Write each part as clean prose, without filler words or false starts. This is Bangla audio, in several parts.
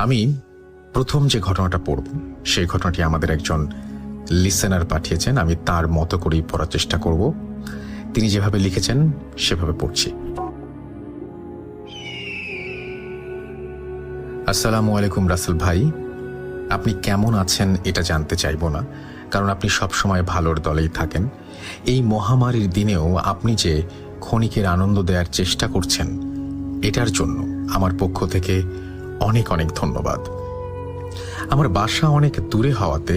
আমি প্রথম যে ঘটনাটা পড়ব সেই ঘটনাটি আমাদের একজন লিসেনার পাঠিয়েছেন। আমি তার মতো করেই পড়ার চেষ্টা করব। তিনি যেভাবে লিখেছেন সেভাবে পড়ছি। আসসালামু আলাইকুম রাসেল ভাই, আপনি কেমন আছেন এটা জানতে চাইব না, কারণ আপনি সবসময় ভালোর দলেই থাকেন। এই মহামারীর দিনেও আপনি যে ক্ষণিকের আনন্দ দেওয়ার চেষ্টা করছেন, এটার জন্য আমার পক্ষ থেকে অনেক অনেক ধন্যবাদ। আমার বাসা অনেক দূরে হওয়াতে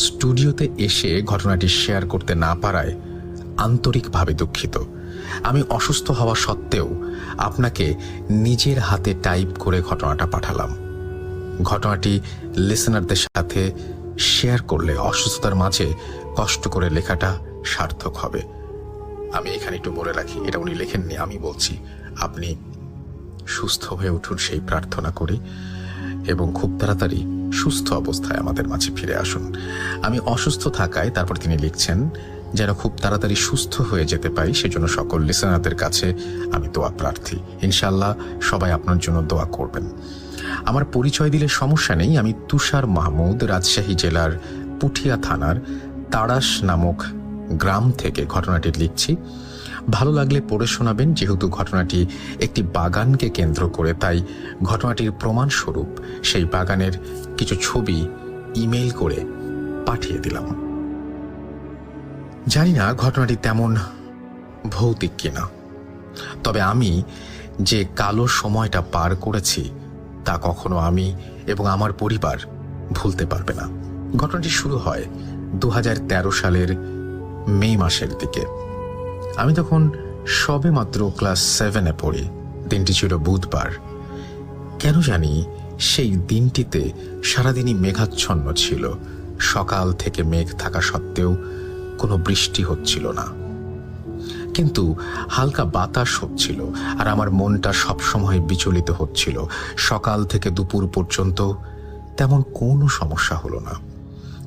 স্টুডিওতে এসে ঘটনাটি শেয়ার করতে না পারায় আন্তরিকভাবে দুঃখিত। আমি অসুস্থ হওয়া সত্ত্বেও আপনাকে নিজের হাতে টাইপ করে ঘটনাটা পাঠালাম। ঘটনাটি লিসেনারদের সাথে শেয়ার করলে অসুস্থতার মাঝে কষ্ট করে লেখাটা সার্থক হবে। আমি এখানে একটু বলে রাখি, এটা উনি লেখেননি, আমি বলছি। আপনি সুস্থ হয়ে উঠুন সেই প্রার্থনা করি এবং খুব তাড়াতাড়ি সুস্থ অবস্থায় আমাদের মাঝে ফিরে আসুন। আমি অসুস্থ থাকায় তারপর তিনি লিখছেন যেন খুব তাড়াতাড়ি সুস্থ হয়ে যেতে পারি, সেজন্য সকল লিসেনারদের কাছে আমি দোয়া প্রার্থী। ইনশাল্লাহ সবাই আপনার জন্য দোয়া করবেন। আমার পরিচয় দিলে সমস্যা নেই। আমি তুষার মাহমুদ, রাজশাহী জেলার পুঠিয়া থানার তাড়াশ নামক গ্রাম থেকে ঘটনাটি লিখছি। ভালো লাগলে পড়ে শোনাবেন। যেহেতু ঘটনাটি একটি বাগানকে কেন্দ্র করে, তাই ঘটনাটির প্রমাণস্বরূপ সেই বাগানের কিছু ছবি ইমেইল করে পাঠিয়ে দিলাম। জানি না ঘটনাটি তেমন ভৌতিক কিনা, তবে আমি যে কালো সময়টা পার করেছি তা কখনো আমি এবং আমার পরিবার ভুলতে পারবে না। ঘটনাটি শুরু হয় 2013 সালের মে মাসের দিকে। আমি তখন সবে মাত্র ক্লাস 7-এ পড়ি। দিনটি ছিল বুধবার। কেন জানি সেই দিনটিতে সারাদিনই মেঘাচ্ছন্ন ছিল। সকাল থেকে মেঘ থাকা সত্ত্বেও কোনো বৃষ্টি হচ্ছিল না, কিন্তু হালকা বাতাস হচ্ছিল, আর আমার মনটা সবসময় বিচলিত হচ্ছিল। সকাল থেকে দুপুর পর্যন্ত তেমন কোনো সমস্যা হলো না।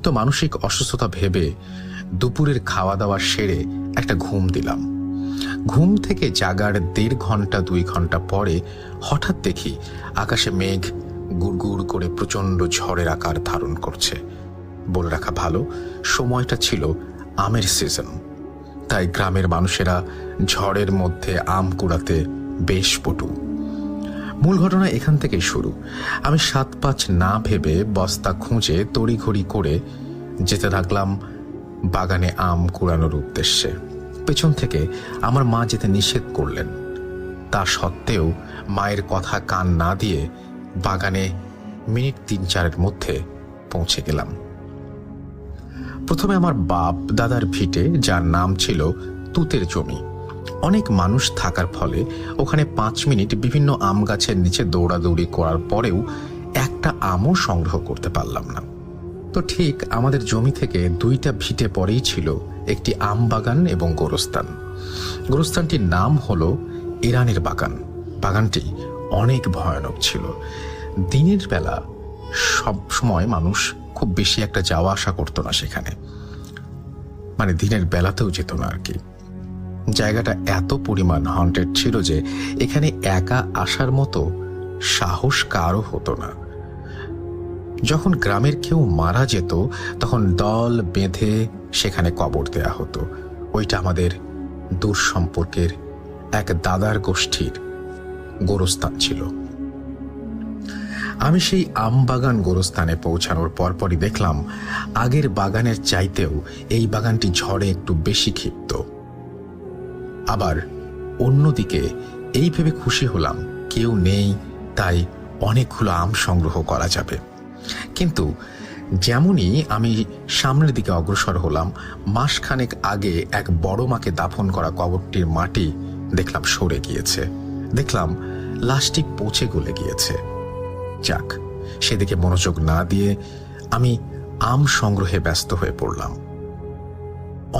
তো মানসিক অসুস্থতা ভেবে দুপুরের খাওয়া দাওয়া সেরে একটা ঘুম দিলাম। ঘুম থেকে জাগার 1.5 ঘন্টা 2 ঘন্টা পরে হঠাৎ দেখি আকাশে মেঘ গুড়গুড় করে প্রচণ্ড ঝড়ের আকার ধারণ করছে। বলে রাখা ভালো, সময়টা ছিল আমের সিজন, তাই গ্রামের মানুষেরা ঝড়ের মধ্যে আম কুড়াতে বেশ পটু। মূল ঘটনা এখান থেকেই শুরু। আমি 7-5 না ভেবে বস্তা খুঁজে তড়িঘড়ি করে যেতে থাকলাম বাগানে আম কুড়ানোর উদ্দেশ্যে। পেছন থেকে আমার মা যেতে নিষেধ করলেন। তা সত্ত্বেও মায়ের কথা কান না দিয়ে বাগানে মিনিট 3-4-এর মধ্যে পৌঁছে গেলাম। প্রথমে আমার বাপ দাদার ভিটে, যার নাম ছিল তুতের জমি। অনেক মানুষ থাকার ফলে ওখানে 5 মিনিট বিভিন্ন আম গাছের নিচে দৌড়াদৌড়ি করার পরেও একটা আমও সংগ্রহ করতে পারলাম না। তো ঠিক আমাদের জমি থেকে 2টা ভিটে পরেই ছিল একটি আম বাগান এবং গোরস্থান। গোরস্থানটির নাম হলো ইরানের বাগান। বাগানটি অনেক ভয়ানক ছিল। দিনের বেলা সব সময় মানুষ খুব বেশি একটা যাওয়া আসা করতো না সেখানে, মানে দিনের বেলাতেও যেত না আর কি। জায়গাটা এত পরিমাণ হন্টেড ছিল যে এখানে একা আসার মতো সাহস কারও হতো না। যখন গ্রামের কেউ মারা যেত তখন দল বেঁধে সেখানে কবর দেয়া হতো। ওইটা আমাদের দূর সম্পর্কের এক দাদার গোষ্ঠীর গোরস্থান ছিল। আমি সেই আম বাগান গোরস্থানে পৌঁছানোর পরপরই দেখলাম আগের বাগানের চাইতেও এই বাগানটি ঝড়ে একটু বেশি ক্ষিপ্ত। আবার অন্যদিকে এই ভেবে খুশি হলাম কেউ নেই, তাই অনেকগুলো আম সংগ্রহ করা যাবে। কিন্তু যেমনই আমি সামনের দিকে অগ্রসর হলাম, মাসখানেক আগে এক বড় মাকে দাফন করা কবরটির মাটি দেখলাম সরে গিয়েছে। দেখলাম লাশটি পচে গলে গিয়েছে। যাক, সেদিকে মনোযোগ না দিয়ে আমি আম সংগ্রহে ব্যস্ত হয়ে পড়লাম।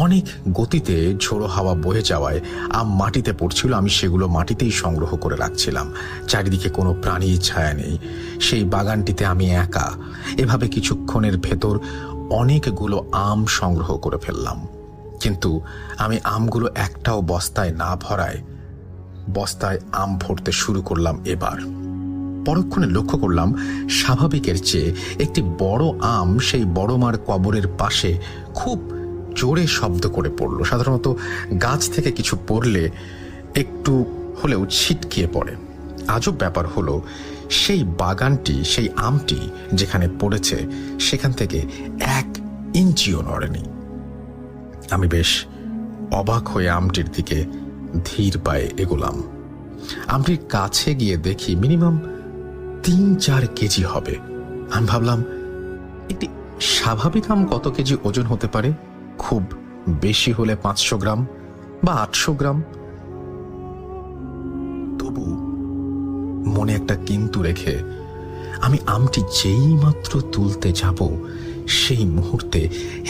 অনেক গতিতে ঝোড়ো হাওয়া বয়ে যাওয়ায় আম মাটিতে পড়ছিল। আমি সেগুলো মাটিতেই সংগ্রহ করে রাখছিলাম। চারিদিকে কোনো প্রাণীর ছায়া নেই। সেই বাগানটিতে আমি একা। এভাবে কিছুক্ষণের ভেতর অনেকগুলো আম সংগ্রহ করে ফেললাম, কিন্তু আমি আমগুলো একটাও বস্তায় না ভরায় বস্তায় আম ভরতে শুরু করলাম। এবার পরক্ষণে লক্ষ্য করলাম স্বাভাবিকের চেয়ে একটি বড় আম সেই বড় মার কবরের পাশে খুব জোরে শব্দ করে পড়ল। সাধারণত গাছ থেকে কিছু পড়লে একটু হলেও ছিটকিয়ে পড়ে। আজব ব্যাপার হলো, সেই বাগানটি, সেই আমটি যেখানে পড়েছে সেখান থেকে 1 ইঞ্চিও নড়েনি। আমি বেশ অবাক হয়ে আমটির দিকে ধীর পায়ে এগোলাম। আমটির কাছে গিয়ে দেখি মিনিমাম 3-4 কেজি হবে। আমি ভাবলাম, একটি স্বাভাবিক আম কত কেজি ওজন হতে পারে? খুব বেশি হলে 500 গ্রাম বা 800 গ্রাম। তবু মনে একটা কিন্তু রেখে আমি আমটি যেই মাত্র তুলতে যাব, সেই মুহূর্তে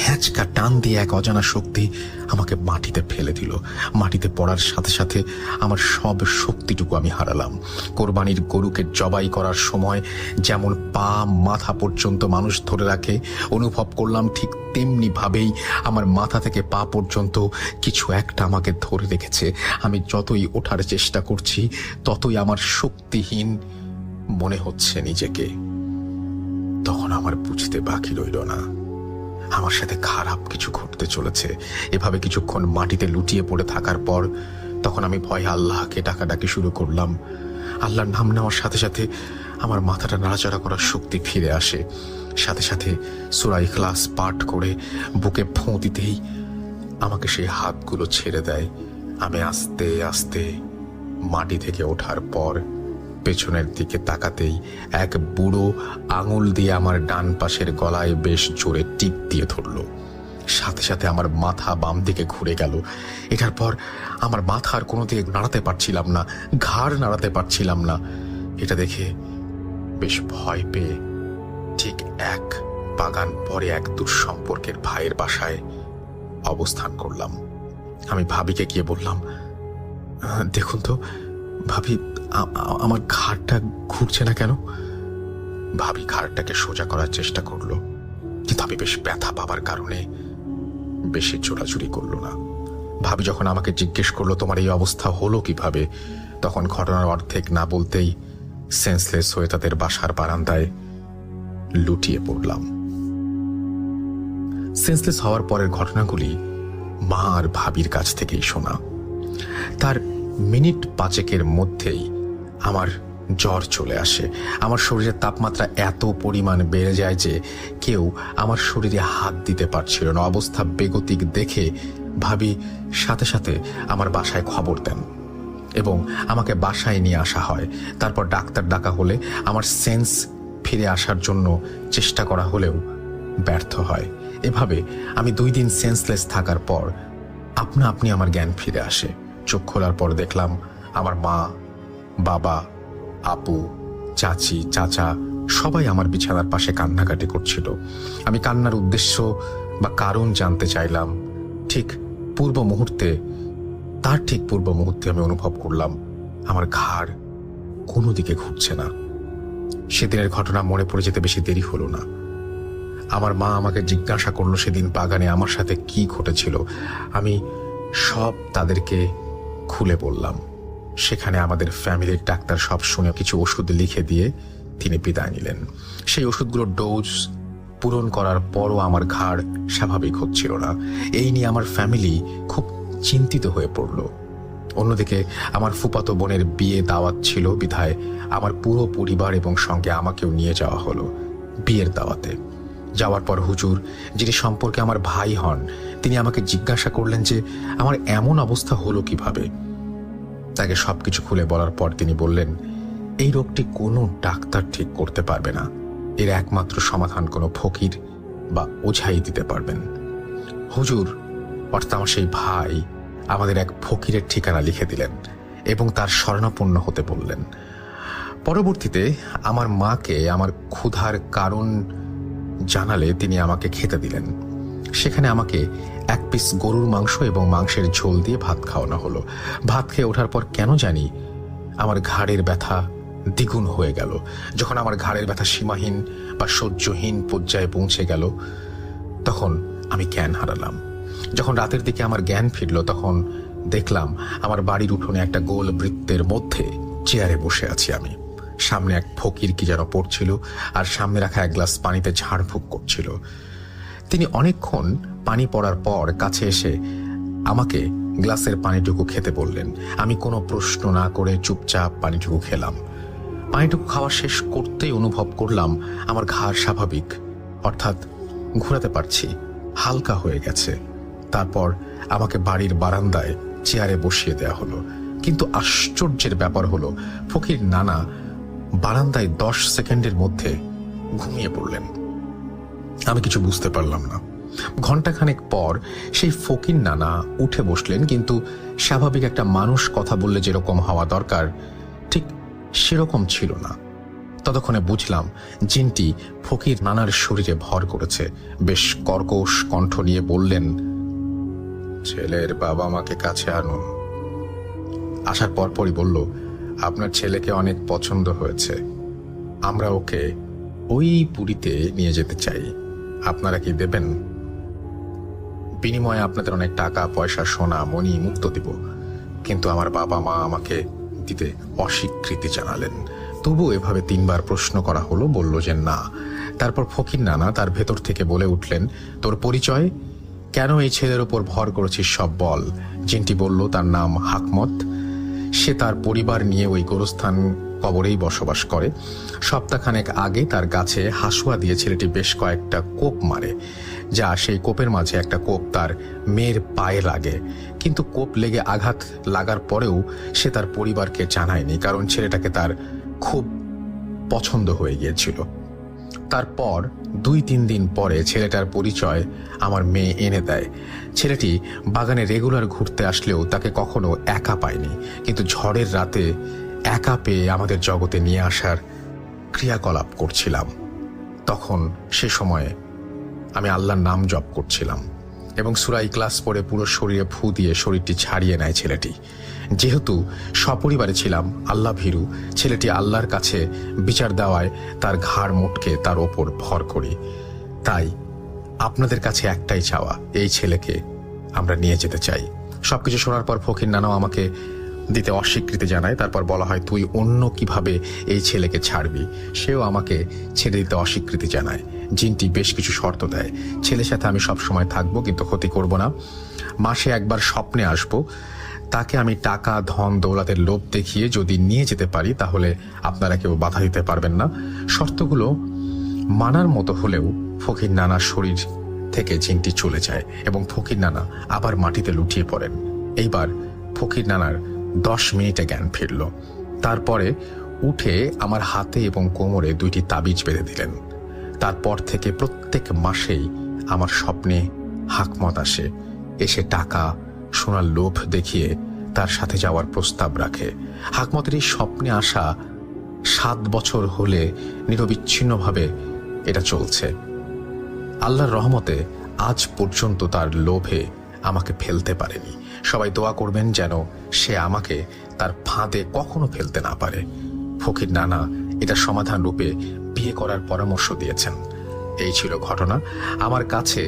হ্যাঁচকা টান দিয়ে এক অজানা শক্তি আমাকে মাটিতে ফেলে দিল। মাটিতে পড়ার সাথে সাথে আমার সব শক্তিটুকু আমি হারালাম। কোরবানির গরুকে জবাই করার সময় যেমন পা মাথা পর্যন্ত মানুষ ধরে রাখে, অনুভব করলাম ঠিক তেমনি ভাবেই আমার মাথা থেকে পা পর্যন্ত কিছু একটা আমাকে ধরে রেখেছে। আমি যতই ওঠার চেষ্টা করছি ততই আমার শক্তিহীন মনে হচ্ছে নিজেকে। তখন আমার বুঝতে বাকি রইল না, আমার সাথে খারাপ কিছু ঘটতে চলেছে। এভাবে কিছুক্ষণ মাটিতে লুটিয়ে পড়ে থাকার পর তখন আমি ভয়ে আল্লাহকে ডাকাডাকি শুরু করলাম। আল্লাহর নাম নেওয়ার সাথে সাথে আমার মাথাটা নাড়াচাড়া করার শক্তি ফিরে আসে। সাথে সাথে সূরা ইখলাস পাঠ করে বুকে ফোঁ দিতেই আমাকে সেই হাতগুলো ছেড়ে দেয়। আমি আস্তে আস্তে মাটি থেকে ওঠার পর পেছনের দিকে তাকাতেই এক বুড়ো আঙুল দিয়ে আমার ডান পাশের গলায় বেশ জোরে টিপ দিয়ে ধরল। সাথে সাথে আমার মাথা বাম দিকে ঘুরে গেল। এটার পর আমার মাথা আর কোনো দিকে নাড়াতে পারছিলাম না, ঘাড় নাড়াতে পারছিলাম না। এটা দেখে বেশ ভয় পেয়ে ঠিক 1 বাগান পরে এক দুঃসম্পর্কের ভাইয়ের বাসায় অবস্থান করলাম। আমি ভাবিকে গিয়ে বললাম, দেখুন তো ভাবি, আমার ঘাড়টা ঘুরছে না কেন? ভাবি ঘাড়টাকে সোজা করার চেষ্টা করলো, কিন্তু আমি বেশ ব্যথা পাবার কারণে বেশি জোরাজুরি করলো না। ভাবি যখন আমাকে জিজ্ঞেস করলো তোমার এই অবস্থা হলো কিভাবে, তখন ঘটনার অর্ধেক না বলতেই সেন্সলেস হয়ে তাদের বাসার বারান্দায় লুটিয়ে পড়লাম। সেন্সলেস হওয়ার পরের ঘটনাগুলি মা আর ভাবির কাছ থেকেই শোনা। তার মিনিট 5 মধ্যেই আমার জ্বর চলে আসে। আমার শরীরের তাপমাত্রা এত পরিমাণ বেড়ে যায় যে কেউ আমার শরীরে হাত দিতে পারছিল না। অবস্থা বেগতিক দেখে ভাবি সাথে সাথে আমার বাসায় খবর দেন এবং আমাকে বাসায় নিয়ে আসা হয়। তারপর ডাক্তার ডাকা হলে আমার সেন্স ফিরে আসার জন্য চেষ্টা করা হলেও ব্যর্থ হয়। এভাবে আমি 2 দিন সেন্সলেস থাকার পর আপনা আপনি আমার জ্ঞান ফিরে আসে। চোখ খোলার পর দেখলাম আমার মা, বাবা, আপু, চাচি, চাচা সবাই আমার বিছানার পাশে কান্নাকাটি করছিল। আমি কান্নার উদ্দেশ্য বা কারণ জানতে চাইলাম। ঠিক পূর্ব মুহূর্তে আমি অনুভব করলাম আমার ঘাড় কোনো দিকে ঘুরছে না। সেদিনের ঘটনা মনে পড়ে যেতে বেশি দেরি হলো না। আমার মা আমাকে জিজ্ঞাসা করলো সেদিন বাগানে আমার সাথে কি ঘটেছিল। আমি সব তাদেরকে খুলে বললাম। সেখানে আমাদের ফ্যামিলির ডাক্তার সব শুনে কিছু ওষুধ লিখে দিয়ে তিনি বিদায় নিলেন। সেই ওষুধগুলোর ডোজ পূরণ করার পরও আমার ঘাড় স্বাভাবিক হচ্ছিল না। এই নিয়ে আমার ফ্যামিলি খুব চিন্তিত হয়ে পড়ল। অন্যদিকে আমার ফুফাতো বোনের বিয়ে দাওয়াত ছিল বিধায় আমার পুরো পরিবার এবং সঙ্গে আমাকেও নিয়ে যাওয়া হলো বিয়ের দাওয়াতে। যাওয়ার পর হুজুর, যিনি সম্পর্কে আমার ভাই হন, তিনি আমাকে জিজ্ঞাসা করলেন যে আমার এমন অবস্থা হলো কিভাবে। তাকে সবকিছু খুলে বলার পর তিনি বললেন, এই রোগটি কোনো ডাক্তার ঠিক করতে পারবে না। এর একমাত্র সমাধান কোনো ফকির বা ওঝাই দিতে পারবেন। হুজুর অর্থাৎ আমার সেই ভাই আমাদের এক ফকিরের ঠিকানা লিখে দিলেন এবং তার শরণাপন্ন হতে বললেন। পরবর্তীতে আমার মাকে আমার ক্ষুধার কারণ জানালে তিনি আমাকে খেতে দিলেন। সেখানে আমাকে 1 পিস গরুর মাংস এবং মাংসের ঝোল দিয়ে ভাত খাওয়ানো হলো। ভাত খেয়ে ওঠার পর কেন জানি আমার ঘাড়ের ব্যথা দ্বিগুণ হয়ে গেল। যখন আমার ঘাড়ের ব্যথা সীমাহীন বা সহ্যহীন পর্যায়ে পৌঁছে গেল, তখন আমি জ্ঞান হারালাম। যখন রাতের দিকে আমার জ্ঞান ফিরল, তখন দেখলাম আমার বাড়ির উঠোনে একটা গোল বৃত্তের মধ্যে চেয়ারে বসে আছি আমি। সামনে এক ফকির কি যেন পড়ছিল আর সামনে রাখা এক গ্লাস পানিতে ঝাড়ফুঁক করছিল। তিনি অনেকক্ষণ পানি পড়ার পর কাছে এসে আমাকে গ্লাসের পানিটুকু খেতে বললেন। আমি কোনো প্রশ্ন না করে চুপচাপ পানিটুকু খেলাম। পানিটুকু খাওয়া শেষ করতেই অনুভব করলাম আমার ঘাড় স্বাভাবিক, অর্থাৎ ঘোরাতে পারছি, হালকা হয়ে গেছে। তারপর আমাকে বাড়ির বারান্দায় চেয়ারে বসিয়ে দেওয়া হলো। কিন্তু আশ্চর্যের ব্যাপার হলো, ফকির নানা বারান্দায় 10 সেকেন্ডের মধ্যে ঘুমিয়ে পড়লেন। আমি কিছু বুঝতে পারলাম না। ঘণ্টাখানেক পর সেই ফকির নানা উঠে বসলেন, কিন্তু স্বাভাবিক একটা মানুষ কথা বললে যেরকম হওয়া দরকার ঠিক সেরকম ছিল না। ততক্ষণে বুঝলাম জিনটি ফকির নানার শরীরে ভর করেছে। বেশ কর্কশ কণ্ঠ নিয়ে বললেন, ছেলের বাবা মাকে কাছে আনুন। আসার পরপরই বলল, আপনার ছেলেকে অনেক পছন্দ হয়েছে, আমরা ওকে ওই পুরীতে নিয়ে যেতে চাই, আপনারা কি দেবেন? বিনিময়ে আপনাদের অনেক টাকা পয়সা, সোনা মণি মুক্ত দিব। কিন্তু আমার বাবা মা আমাকে দিতে অস্বীকৃতি জানালেন। তবু এভাবে 3 বার প্রশ্ন করা হলো, বলল যে না। তারপর ফকির নানা তার ভেতর থেকে বলে উঠলেন, তোর পরিচয়, কেন এই ছেলের ওপর ভর করেছিস সব বল। জিনটি বলল তার নাম হাকমত, সে তার পরিবার নিয়ে ওই গোরস্থান কবরেই বসবাস করে। সপ্তাহখানেক আগে তার গাছে হাসুয়া দিয়ে ছেলেটি বেশ কয়েকটা কোপ মারে, যা সেই কোপের মাঝে একটা কোপ তার মেয়ের পায়ে লাগে। কিন্তু কোপ লেগে আঘাত লাগার পরেও সে তার পরিবারকে জানায়নি, কারণ ছেলেটাকে তার খুব পছন্দ হয়ে গিয়েছিল। তারপর 2-3 দিন পরে ছেলেটার পরিচয় আমার মেয়ে এনে দেয়। ছেলেটি বাগানে রেগুলার ঘুরতে আসলেও তাকে কখনো একা পায়নি, কিন্তু ঝড়ের রাতে একা পেয়ে আমাদের জগতে নিয়ে আসার ক্রিয়াকলাপ করছিলাম। তখন সে সময়ে আমি আল্লাহর নাম জপ করছিলাম এবং সূরা ইখলাস পড়ে পুরো শরীরে ফু দিয়ে শরীরটি ছাড়িয়ে নেয় ছেলেটি। যেহেতু সপরিবারে ছিলাম, আল্লাহ ভীরু, ছেলেটি আল্লাহর কাছে বিচার দেওয়ায় তার ঘাড় মোটকে তার ওপর ভর করি। তাই আপনাদের কাছে একটাই চাওয়া, এই ছেলেকে আমরা নিয়ে যেতে চাই। সবকিছু শোনার পর ফকির নানাও আমাকে দিতে অস্বীকৃতি জানায়। তারপর বলা হয়, তুই অন্য কিভাবে এই ছেলেকে ছাড়বি। সেও আমাকে ছেড়ে দিতে অস্বীকৃতি জানায়। জিনটি বেশ কিছু শর্ত দেয়, ছেলের সাথে আমি সব সময় থাকবো, কিন্তু ক্ষতি করব না। মাসে একবার স্বপ্নে আসব। তাকে আমি টাকা ধন দৌলতের লোভ দেখিয়ে যদি নিয়ে যেতে পারি, তাহলে আপনারা কেউ বাধা দিতে পারবেন না। শর্তগুলো মানার মতো হলেও ফকির নানার শরীর থেকে জিনটি চলে যায় এবং ফকির নানা আবার মাটিতে লুটিয়ে পড়েন। এইবার ফকির নানার 10 মিনিটে জ্ঞান ফিরল। তারপরে উঠে আমার হাতে এবং কোমরে 2টি তাবিজ বেঁধে দিলেন। তারপর থেকে প্রত্যেক মাসেই আমার স্বপ্নে হাকমত আসে, এসে টাকা সোনার লোভ দেখিয়ে তার সাথে যাওয়ার প্রস্তাব রাখে। হাকমতের এই স্বপ্নে আসা 7 বছর হলে নিরবিচ্ছিন্নভাবে এটা চলছে। আল্লাহর রহমতে আজ পর্যন্ত তার লোভে আমাকে ফেলতে পারেনি। সবাই দোয়া করবেন যেন সে আমাকে তার ফাঁদে কখনো ফেলতে না পারে। ফকির নানা এটা সমাধান রূপে বিয়ে করার পরামর্শ দিয়েছেন। এই ছিল ঘটনা। আমার কাছে